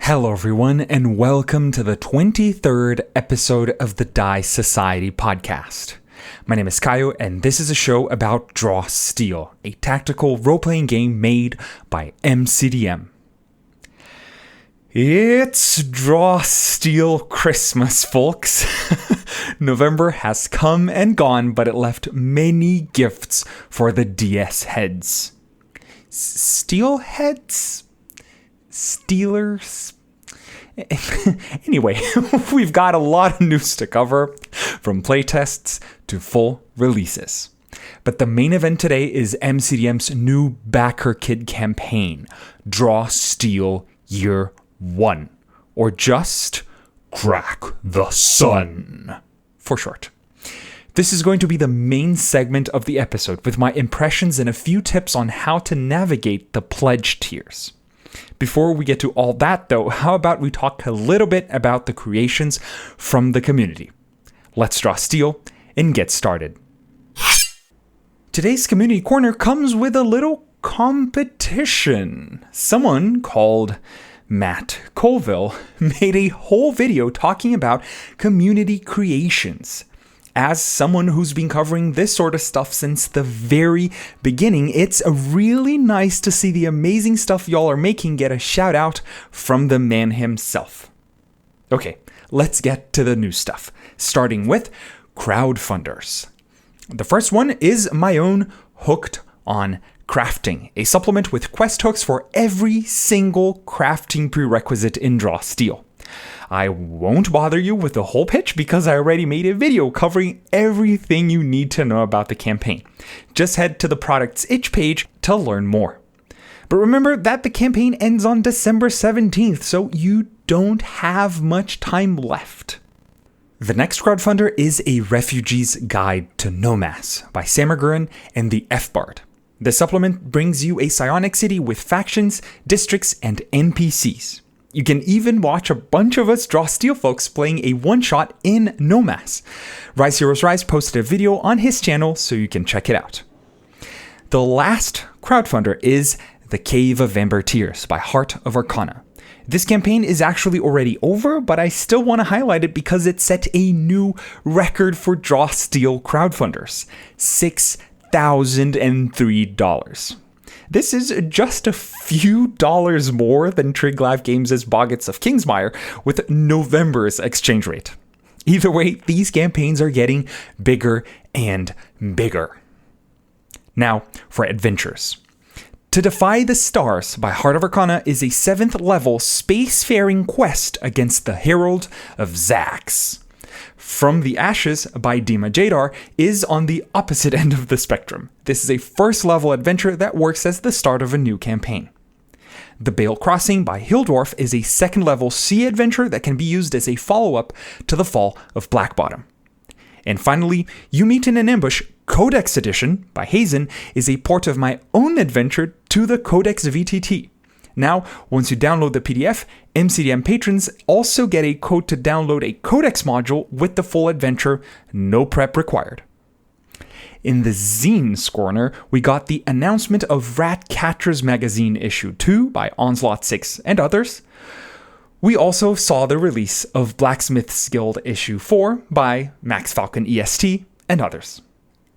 Hello everyone, and welcome to the 23rd episode of the Die Society podcast. My name is Kaio, and this is a show about Draw Steel, a tactical role-playing game made by MCDM. It's Draw Steel Christmas, folks. November has come and gone, but it left many gifts for the DS heads. Steel heads? Steelers? Anyway, we've got a lot of news to cover, from playtests to full releases. But the main event today is MCDM's new Backer Kid campaign, Draw Steel Year 1, or just Crack the Sun, for short. This is going to be the main segment of the episode, with my impressions and a few tips on how to navigate the pledge tiers. Before we get to all that, though, how about we talk a little bit about the creations from the community? Let's draw steel and get started. Today's Community Corner comes with a little competition. Someone called Matt Colville made a whole video talking about community creations. As someone who's been covering this sort of stuff since the very beginning, it's really nice to see the amazing stuff y'all are making get a shout out from the man himself. Okay, let's get to the new stuff, starting with crowdfunders. The first one is my own Hooked on Crafting, a supplement with quest hooks for every single crafting prerequisite in Draw Steel. I won't bother you with the whole pitch because I already made a video covering everything you need to know about the campaign. Just head to the product's itch page to learn more. But remember that the campaign ends on December 17th, so you don't have much time left. The next crowdfunder is A Refugee's Guide to Nomass by Samagurin and the F-Bard. The supplement brings you a psionic city with factions, districts, and NPCs. You can even watch a bunch of us Draw Steel folks playing a one-shot in Nomass. Rise Heroes Rise posted a video on his channel, so you can check it out. The last crowdfunder is The Cave of Amber Tears by Heart of Arcana. This campaign is actually already over, but I still want to highlight it because it set a new record for Draw Steel crowdfunders, $6,003. This is just a few dollars more than Triglav Games' Boggets of Kingsmire with November's exchange rate. Either way, these campaigns are getting bigger and bigger. Now, for adventures. To Defy the Stars by Heart of Arcana is a 7th level spacefaring quest against the Herald of Zax. From the Ashes by Dima Jadar is on the opposite end of the spectrum. This is a first level adventure that works as the start of a new campaign. The Bale Crossing by Hildorf is a 2nd level sea adventure that can be used as a follow-up to The Fall of Blackbottom. And finally, You Meet in an Ambush Codex Edition by Hazen is a port of my own adventure to the Codex VTT. Now, once you download the PDF, MCDM patrons also get a code to download a Codex module with the full adventure, no prep required. In the Zines corner, we got the announcement of Ratcatcher's Magazine issue 2 by Onslaught 6 and others. We also saw the release of Blacksmith's Guild issue 4 by Max Falcon EST and others.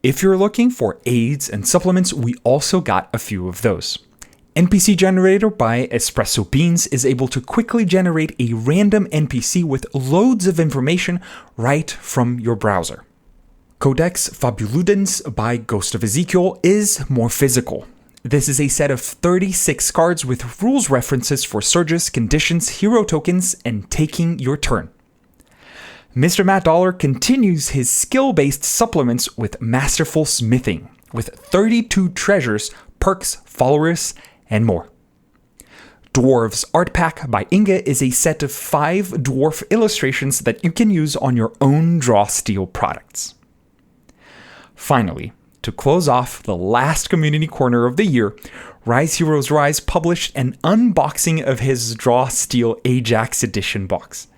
If you're looking for aids and supplements, we also got a few of those. NPC Generator by Espresso Beans is able to quickly generate a random NPC with loads of information right from your browser. Codex Fabuludens by Ghost of Ezekiel is more physical. This is a set of 36 cards with rules references for surges, conditions, hero tokens, and taking your turn. Mr. Matt Dollar continues his skill-based supplements with Masterful Smithing, with 32 treasures, perks, followers, and more. Dwarves Art Pack by Inga is a set of 5 dwarf illustrations that you can use on your own Draw Steel products. Finally, to close off the last community corner of the year, Rise Heroes Rise published an unboxing of his Draw Steel Ajax Edition box.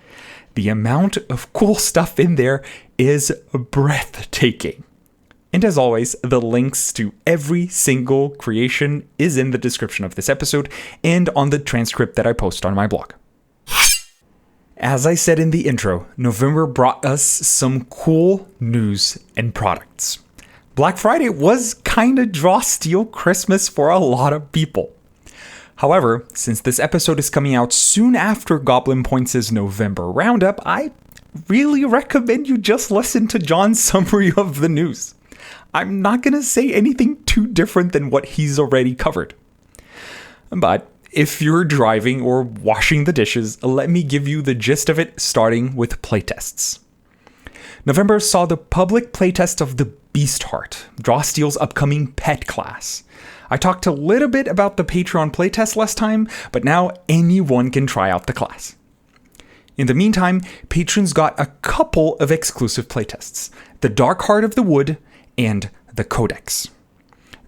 The amount of cool stuff in there is breathtaking. And as always, the links to every single creation is in the description of this episode and on the transcript that I post on my blog. As I said in the intro, November brought us some cool news and products. Black Friday was kinda draw steal Christmas for a lot of people. However, since this episode is coming out soon after Goblin Points' November roundup, I really recommend you just listen to John's summary of the news. I'm not gonna say anything too different than what he's already covered. But if you're driving or washing the dishes, let me give you the gist of it, starting with playtests. November saw the public playtest of the Beastheart, Drawsteel's upcoming pet class. I talked a little bit about the Patreon playtest last time, but now anyone can try out the class. In the meantime, patrons got a couple of exclusive playtests, the Dark Heart of the Wood and the Codex.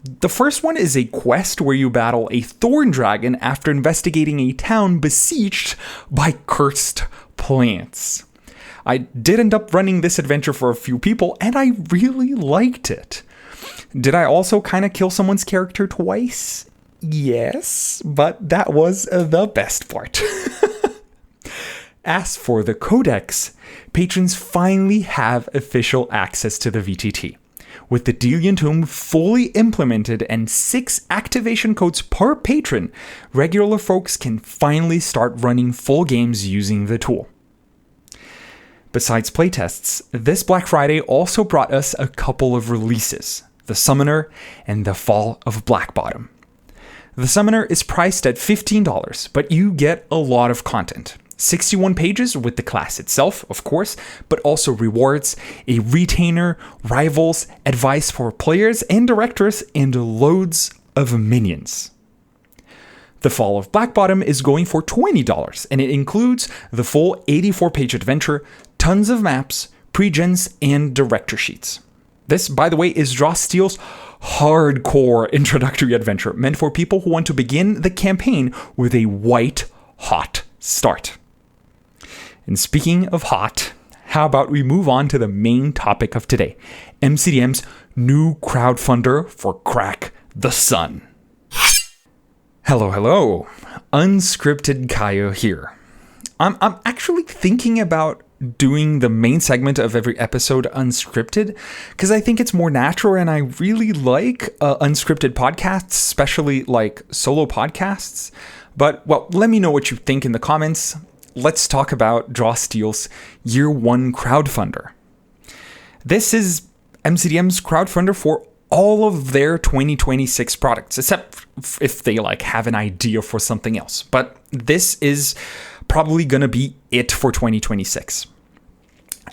The first one is a quest where you battle a thorn dragon after investigating a town besieged by cursed plants. I did end up running this adventure for a few people, and I really liked it. Did I also kind of kill someone's character twice? Yes, but that was the best part. As for the Codex, patrons finally have official access to the VTT. With the Delian Tomb fully implemented and 6 activation codes per patron, regular folks can finally start running full games using the tool. Besides playtests, this Black Friday also brought us a couple of releases, the Summoner and the Fall of Blackbottom. The Summoner is priced at $15, but you get a lot of content. 61 pages with the class itself, of course, but also rewards, a retainer, rivals, advice for players and directors, and loads of minions. The Fall of Blackbottom is going for $20, and it includes the full 84-page adventure, tons of maps, pre-gens, and director sheets. This, by the way, is Drawsteel's hardcore introductory adventure, meant for people who want to begin the campaign with a white-hot start. And speaking of hot, how about we move on to the main topic of today, MCDM's new crowdfunder for Crack the Sun. Hello, Unscripted Kaio here. I'm actually thinking about doing the main segment of every episode unscripted, because I think it's more natural, and I really like unscripted podcasts, especially like solo podcasts. But, well, let me know what you think in the comments. Let's talk about Drawsteel's Year 1 crowdfunder. This is MCDM's crowdfunder for all of their 2026 products, except if they have an idea for something else. But this is probably gonna be it for 2026.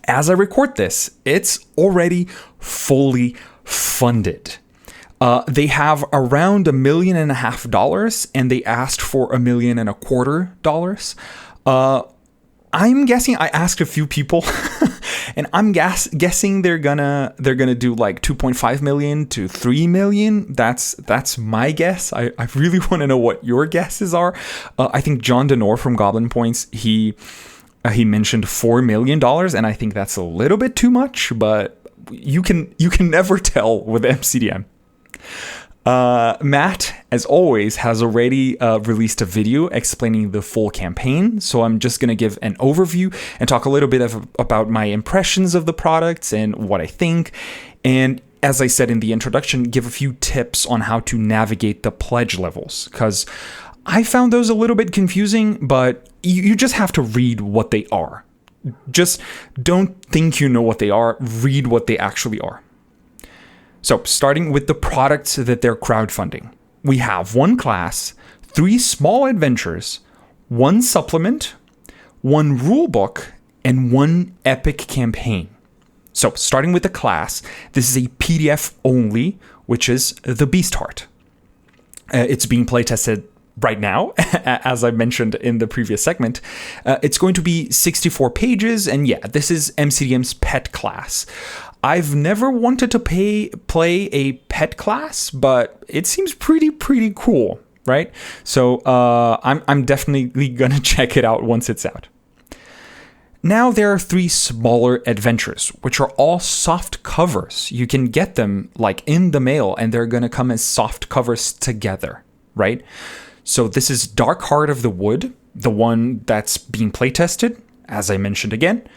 As I record this, it's already fully funded. They have around $1.5 million, and they asked for $1.25 million. I'm guessing, I asked a few people, and I'm guessing they're gonna do like 2.5 million to 3 million. That's my guess. I really want to know what your guesses are. I think John Denor from Goblin Points, he mentioned $4 million, and I think that's a little bit too much, but you can never tell with MCDM. Matt, as always, has already released a video explaining the full campaign, so I'm just going to give an overview and talk a little bit about my impressions of the products and what I think, and as I said in the introduction, give a few tips on how to navigate the pledge levels, because I found those a little bit confusing, but you just have to read what they are. Just don't think you know what they are, read what they actually are. So, starting with the products that they're crowdfunding. We have 1 class, 3 small adventures, 1 supplement, 1 rulebook, and 1 epic campaign. So, starting with the class, this is a PDF only, which is the Beastheart. It's being playtested right now, as I mentioned in the previous segment. It's going to be 64 pages, and yeah, this is MCDM's pet class. I've never wanted to play a pet class, but it seems pretty cool, right? So I'm definitely gonna check it out once it's out. Now there are 3 smaller adventures, which are all soft covers. You can get them in the mail, and they're gonna come as soft covers together, right? So this is Dark Heart of the Wood, the one that's being playtested. as I mentioned again,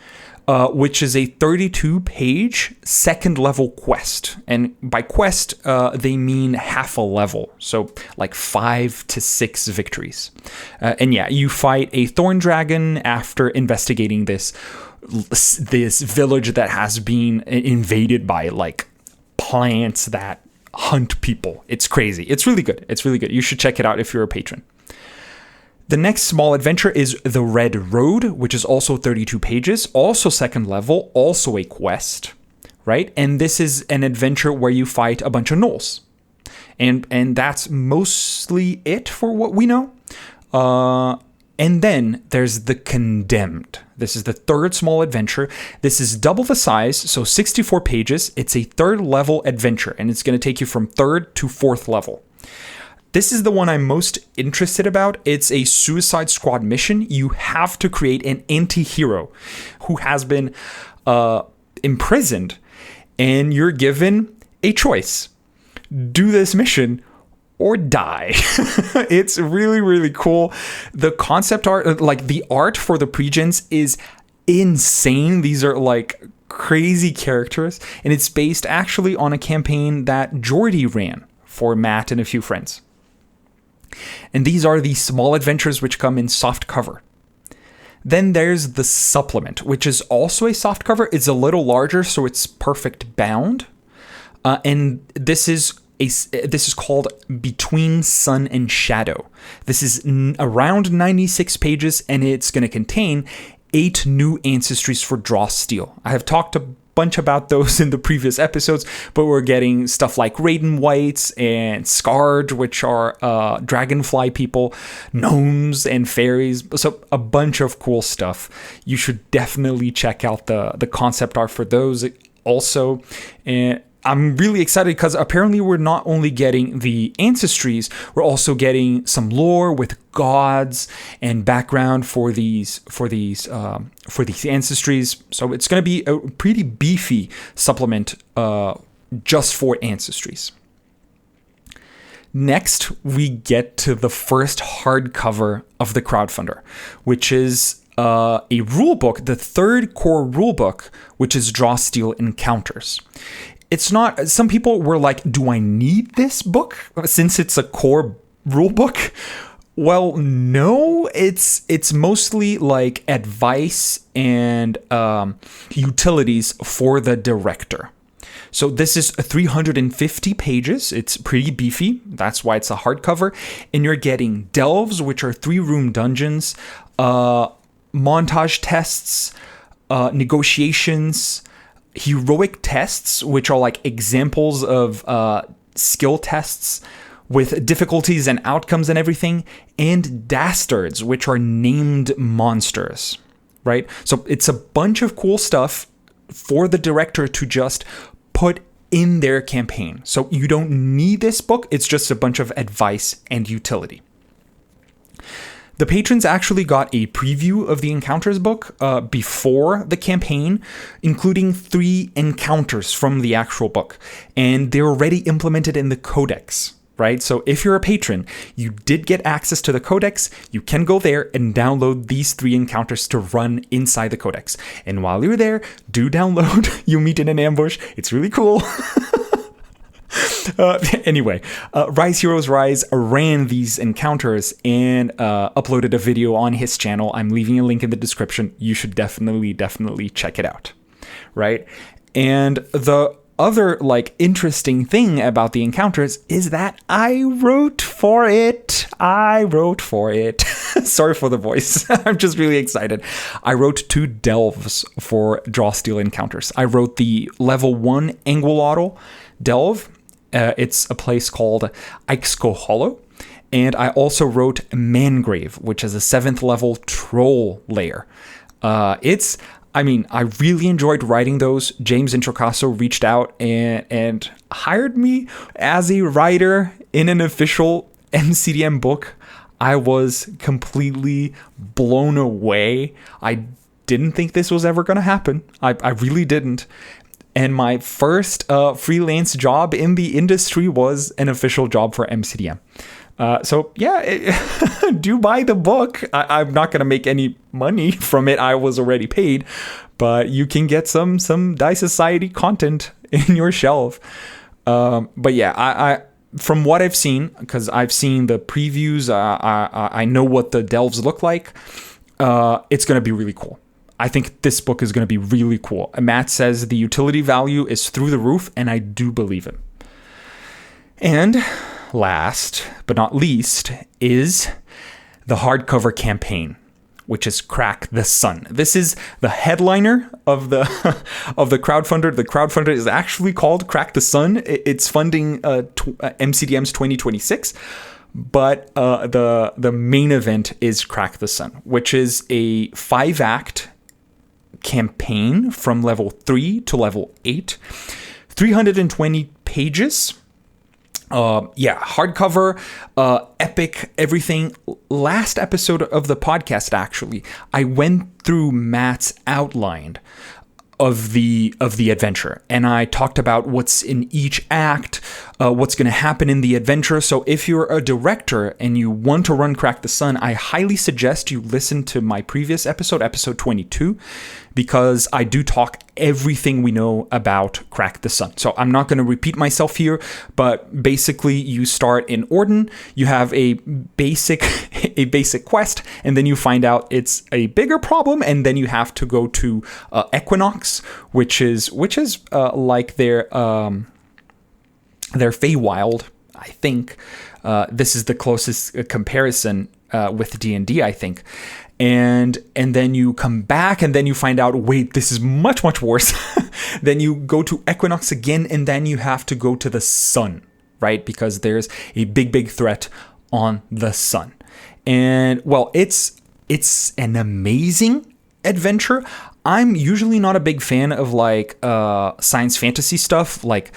which is a 32-page second-level quest. And by quest, they mean half a level, so like 5 to 6 victories. And yeah, you fight a thorn dragon after investigating this village that has been invaded by like plants that hunt people. It's crazy. It's really good. It's really good. You should check it out if you're a patron. The next small adventure is The Red Road, which is also 32 pages, also second level, also a quest, right? And this is an adventure where you fight a bunch of gnolls. And that's mostly it for what we know. And then there's The Condemned. This is the third small adventure. This is double the size, so 64 pages. It's a third level adventure, and it's going to take you from third to fourth level. This is the one I'm most interested about. It's a Suicide Squad mission. You have to create an anti-hero who has been imprisoned, and you're given a choice. Do this mission or die. It's really, really cool. The concept art, like the art for the pre-gens is insane. These are like crazy characters, and it's based actually on a campaign that Jordy ran for Matt and a few friends. And these are the small adventures which come in soft cover. Then there's the supplement, which is also a soft cover. It's a little larger, so it's perfect bound. And this is called Between Sun and Shadow. This is around 96 pages, and it's going to contain 8 new ancestries for Draw Steel. I have talked a bunch about those in the previous episodes, but we're getting stuff like Raiden Whites and Scarred, which are dragonfly people, gnomes and fairies. So a bunch of cool stuff. You should definitely check out the concept art for those also. And I'm really excited because apparently we're not only getting the ancestries, we're also getting some lore with gods and background for these ancestries. So it's going to be a pretty beefy supplement just for ancestries. Next, we get to the first hardcover of the Crowdfunder, which is a rule book, the third core rule book, which is Draw Steel Encounters. It's not, some people were like, do I need this book since it's a core rule book? Well, no, it's mostly like advice and utilities for the director. So this is 350 pages. It's pretty beefy. That's why it's a hardcover. And you're getting delves, which are 3-room dungeons, montage tests, negotiations, heroic tests, which are like examples of skill tests with difficulties and outcomes and everything, and dastards, which are named monsters, right? So it's a bunch of cool stuff for the director to just put in their campaign. So you don't need this book. It's just a bunch of advice and utility. The patrons actually got a preview of the Encounters book before the campaign, including 3 encounters from the actual book. And they're already implemented in the codex, right? So if you're a patron, you did get access to the codex. You can go there and download these 3 encounters to run inside the codex. And while you're there, do download You Meet in an Ambush. It's really cool. Anyway, Rise Heroes Rise ran these encounters and uploaded a video on his channel. I'm leaving a link in the description. You should definitely check it out, right? And the other like interesting thing about the encounters is that I wrote for it. Sorry for the voice. I'm just really excited. I wrote 2 delves for Draw Steel Encounters. I wrote the level 1 Anguilotl delve. It's a place called Ixco Hollow. And I also wrote Mangrave, which is a 7th level troll lair. I really enjoyed writing those. James Introcaso reached out and hired me as a writer in an official MCDM book. I was completely blown away. I didn't think this was ever going to happen. I really didn't. And my first freelance job in the industry was an official job for MCDM. So yeah, do buy the book. I'm not gonna make any money from it. I was already paid, but you can get some Dice Society content in your shelf. But yeah, I from what I've seen, because I've seen the previews, I know what the delves look like. It's gonna be really cool. I think this book is gonna be really cool. Matt says the utility value is through the roof, and I do believe him. And last but not least is the hardcover campaign, which is Crack the Sun. This is the headliner of the of the crowdfunder. The crowdfunder is actually called Crack the Sun. It's funding MCDM's 2026, but the main event is Crack the Sun, which is a 5-act campaign from level 3 to level 8, 320 pages. Hardcover, epic, everything. Last episode of the podcast, actually, I went through Matt's outline of the adventure, and I talked about what's in each act, what's going to happen in the adventure. So if you're a director and you want to run Crack the Sun, I highly suggest you listen to my previous episode 22, because I do talk everything we know about Crack the Sun. So I'm not going to repeat myself here, but basically you start in Orden, you have a basic quest, and then you find out it's a bigger problem, and then you have to go to Equinox, which is like their Feywild, I think. This is the closest comparison with D&D, I think. And then you come back, and then you find out, wait, this is much, much worse. Then you go to Equinox again, and then you have to go to the sun, right? Because there's a big threat on the sun. And, well, it's an amazing adventure. I'm usually not a big fan of like science fantasy stuff, like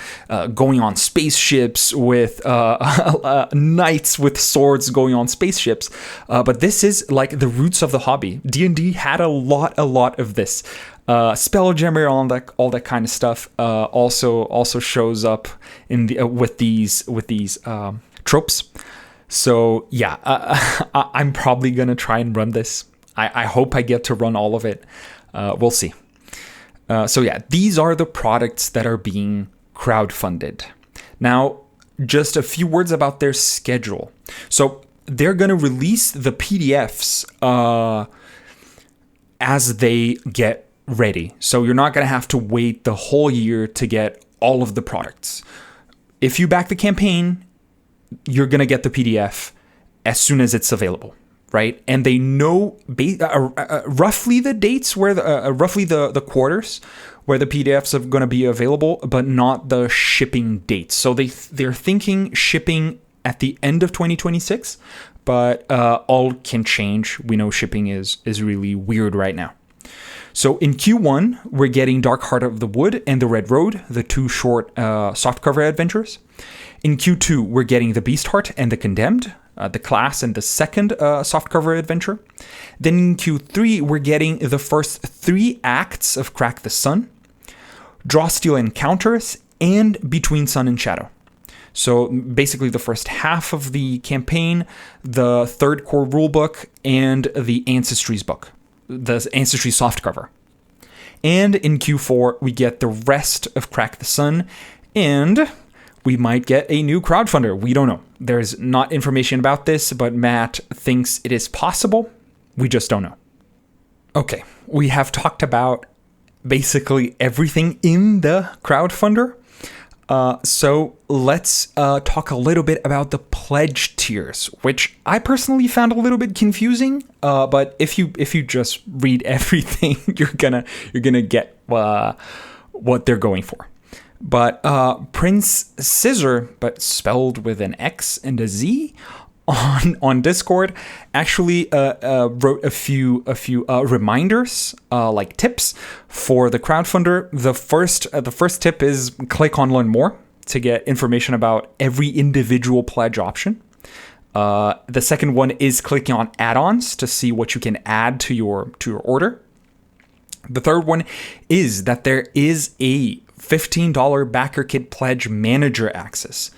going on spaceships with knights with swords going on spaceships. But this is like the roots of the hobby. D&D had a lot of this. Spelljammer, all that kind of stuff. Also shows up in the with these tropes. So yeah, I'm probably gonna try and run this. I hope I get to run all of it. We'll see. So yeah, these are the products that are being crowdfunded. Now, just a few words about their schedule. So they're going to release the PDFs as they get ready. So you're not going to have to wait the whole year to get all of the products. If you back the campaign, you're going to get the PDF as soon as it's available. Right, and they know roughly the dates where roughly the quarters where the PDFs are going to be available, but not the shipping dates. So they're thinking shipping at the end of 2026, but all can change. We know shipping is really weird right now. So in Q1, we're getting Dark Heart of the Wood and The Red Road, the 2 short softcover adventures. In Q2, we're getting The Beast Heart and The Condemned, the class and the second softcover adventure. Then in Q3, we're getting the first 3 acts of Crack the Sun, Drawsteel Encounters, and Between Sun and Shadow. So basically the first half of the campaign, the 3rd core rulebook, and the Ancestries book, the Ancestry softcover. And in Q4, we get the rest of Crack the Sun, and we might get a new crowdfunder. We don't know. There's not information about this, but Matt thinks it is possible. We just don't know. Okay, we have talked about basically everything in the crowdfunder. So let's talk a little bit about the pledge tiers, which I personally found a little bit confusing. But if you just read everything, you're gonna get what they're going for. But Prince Scissor, but spelled with an X and a Z, on Discord, actually wrote a few reminders, like tips for the crowdfunder. The first tip is click on Learn More to get information about every individual pledge option. The second one is clicking on add-ons to see what you can add to your order. The third one is that there is a $15 backer kit pledge manager access.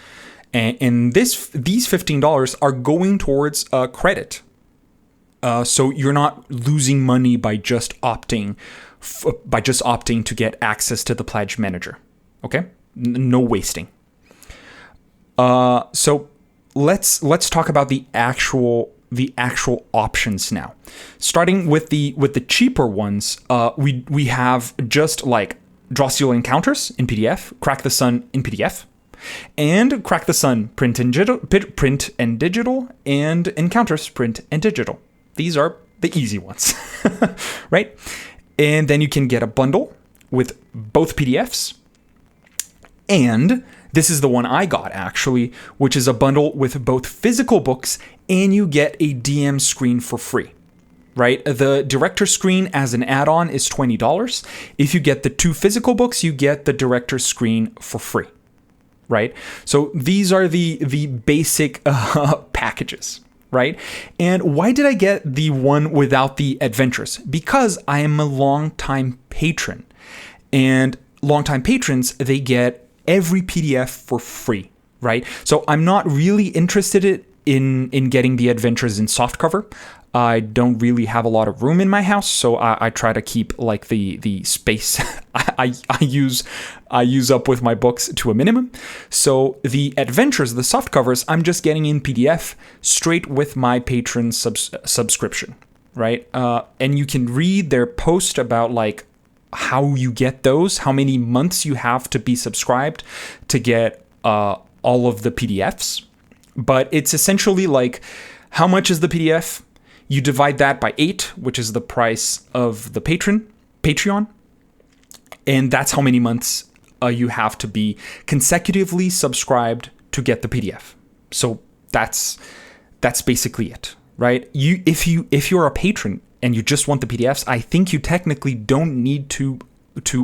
And these $15 are going towards credit. So you're not losing money by just opting to get access to the pledge manager. Okay, no wasting. So let's talk about the actual options now. Starting with the cheaper ones, we have just like Draw Steel Encounters in PDF, Crack the Sun in PDF, and Crack the Sun print and digital, and Encounters print and digital. These are the easy ones, right? And then you can get a bundle with both PDFs, and this is the one I got actually, which is a bundle with both physical books, and you get a DM screen for free, right? The director's screen as an add-on is $20. If you get the 2 physical books, you get the director's screen for free, right? So these are the basic packages, right? And why did I get the one without the adventures? Because I am a longtime patron, and longtime patrons, they get every PDF for free, right? So I'm not really interested in getting the adventures in softcover. I don't really have a lot of room in my house, so I try to keep like the space I use up with my books to a minimum. So the adventures, the soft covers, I'm just getting in PDF straight with my patron subscription, right? And you can read their post about like how you get those, how many months you have to be subscribed to get all of the PDFs. But it's essentially like, how much is the PDF? You divide that by 8, which is the price of the Patreon. And that's how many months you have to be consecutively subscribed to get the PDF. So that's basically it, right? If you're a patron and you just want the PDFs, I think you technically don't need to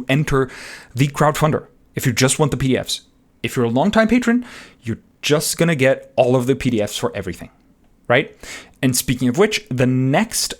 enter the crowdfunder if you just want the PDFs. If you're a longtime patron, you're just going to get all of the PDFs for everything, right? And speaking of which, the next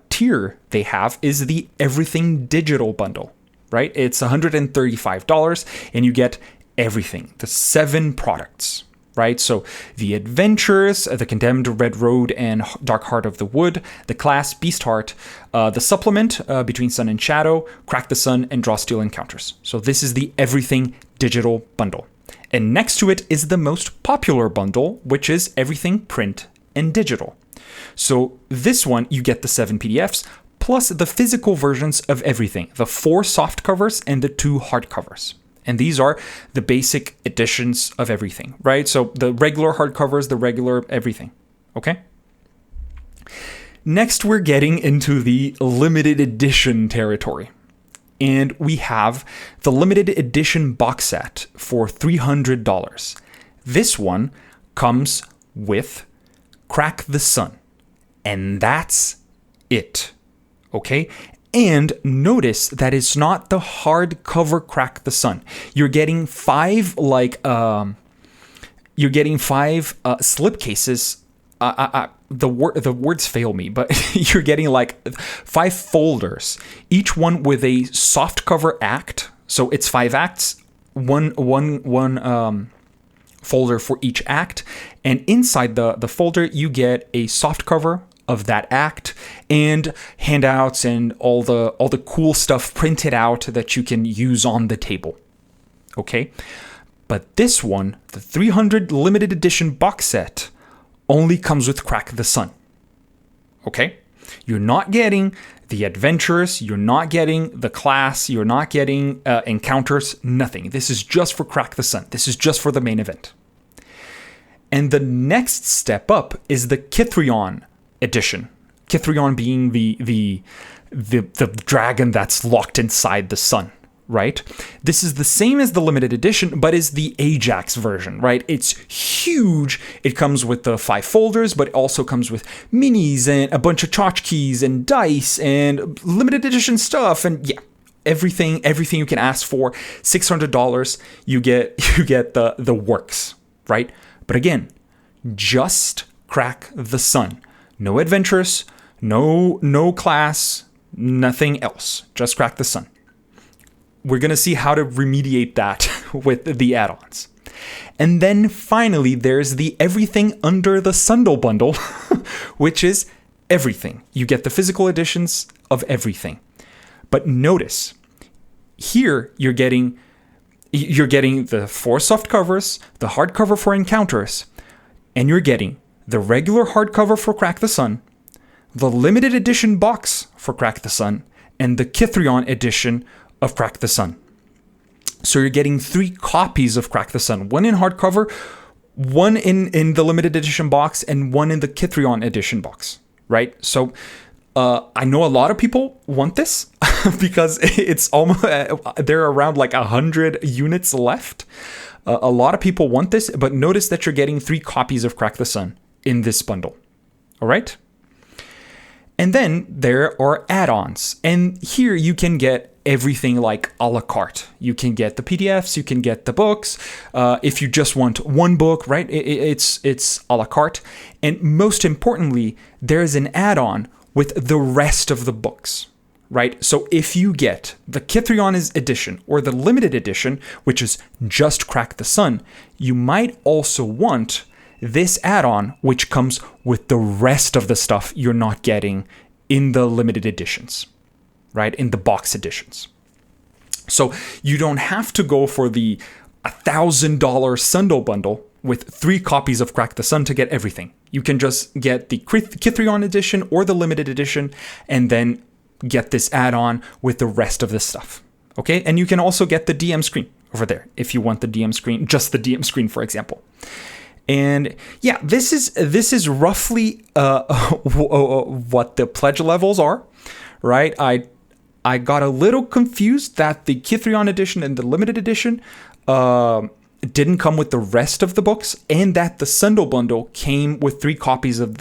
tier they have is the Everything Digital Bundle, right? It's $135 and you get everything, the 7 products, right? So the Adventures, the Condemned Red Road and Dark Heart of the Wood, the Class Beast Heart, the Supplement Between Sun and Shadow, Crack the Sun, and Draw Steel Encounters. So this is the Everything Digital Bundle. And next to it is the most popular bundle, which is Everything Print and Digital. So this one, you get the 7 PDFs, plus the physical versions of everything, the 4 soft covers and the 2 hard covers. And these are the basic editions of everything, right? So the regular hardcovers, the regular everything, okay? Next, we're getting into the limited edition territory. And we have the limited edition box set for $300. This one comes with Crack the Sun. And that's it, okay? And notice that it's not the hardcover Crack the Sun. You're getting 5 slipcases. The words fail me, but you're getting like 5 folders, each one with a softcover act. So it's 5 acts, one folder for each act, and inside the folder you get a softcover of that act and handouts and all the cool stuff printed out that you can use on the table. Okay? But this one, the 300 limited edition box set, only comes with Crack the Sun. Okay? You're not getting the Adventures, you're not getting the Class, you're not getting Encounters, nothing. This is just for Crack the Sun. This is just for the main event. And the next step up is the Kithrion edition. Kithrion being the dragon that's locked inside the sun, right? This is the same as the limited edition, but is the Ajax version, right? It's huge. It comes with the 5 folders, but it also comes with minis and a bunch of tchotchkes and dice and limited edition stuff, and yeah, everything you can ask for. $600, you get the works, right? But again, just Crack the Sun. No Adventures, no Class, nothing else. Just Crack the Sun. We're going to see how to remediate that with the add-ons. And then finally, there's the everything under the Sundle bundle, which is everything. You get the physical editions of everything. But notice, here you're getting the 4 soft covers, the hardcover for Encounters, and you're getting the regular hardcover for Crack the Sun, the limited edition box for Crack the Sun, and the Kithrion edition of Crack the Sun. So you're getting 3 copies of Crack the Sun, one in hardcover, one in the limited edition box, and one in the Kithrion edition box, right? So I know a lot of people want this because it's almost there are around like 100 units left. A lot of people want this, but notice that you're getting 3 copies of Crack the Sun in this bundle. All right? And then there are add-ons. And here you can get everything like a la carte. You can get the PDFs, you can get the books. If you just want one book, right? It's a la carte. And most importantly, there's an add-on with the rest of the books, right? So if you get the Kithrion edition or the limited edition, which is just Crack the Sun, you might also want this add-on, which comes with the rest of the stuff you're not getting in the limited editions, right? In the box editions. So you don't have to go for the $1,000 Sundle bundle with 3 copies of Crack the Sun to get everything. You can just get the Kithrion edition or the limited edition and then get this add-on with the rest of this stuff. Okay? And you can also get the DM screen over there if you want the DM screen, just the DM screen, for example. And yeah, this is roughly what the pledge levels are, right? I got a little confused that the Kithrion edition and the limited edition didn't come with the rest of the books, and that the Sundle bundle came with 3 copies of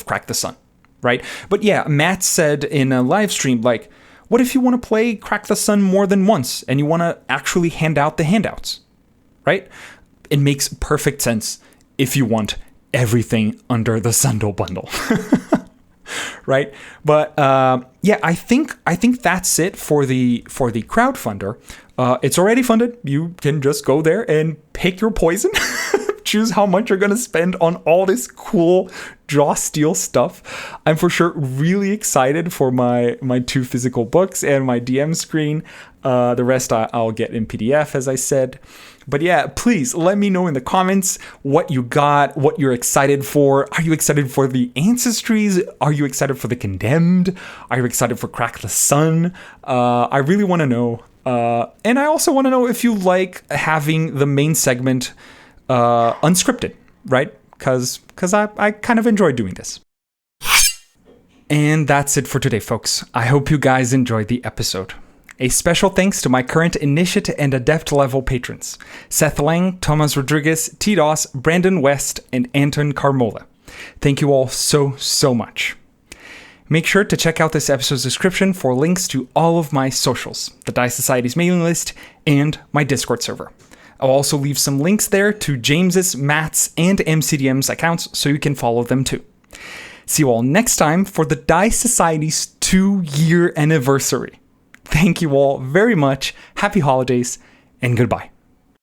Crack the Sun, right? But yeah, Matt said in a live stream, like, what if you want to play Crack the Sun more than once and you want to actually hand out the handouts, right? It makes perfect sense if you want everything under the Sundle bundle, right? But yeah, I think that's it for the crowdfunder. It's already funded. You can just go there and pick your poison, choose how much you're gonna spend on all this cool Jaw Steel stuff. I'm for sure really excited for my 2 physical books and my DM screen. The rest I'll get in PDF, as I said. But yeah, please let me know in the comments what you got, what you're excited for. Are you excited for the Ancestries? Are you excited for the Condemned? Are you excited for Crack the Sun? I really want to know. And I also want to know if you like having the main segment unscripted, right? Because I kind of enjoy doing this. And that's it for today, folks. I hope you guys enjoyed the episode. A special thanks to my current Initiate and Adept level patrons, Seth Lang, Thomas Rodriguez, TDS, Brandon West, and Anton Carmola. Thank you all so much. Make sure to check out this episode's description for links to all of my socials, the Dice Society's mailing list, and my Discord server. I'll also leave some links there to James's, Matt's, and MCDM's accounts so you can follow them too. See you all next time for the Dice Society's 2-year anniversary. Thank you all very much. Happy holidays and goodbye.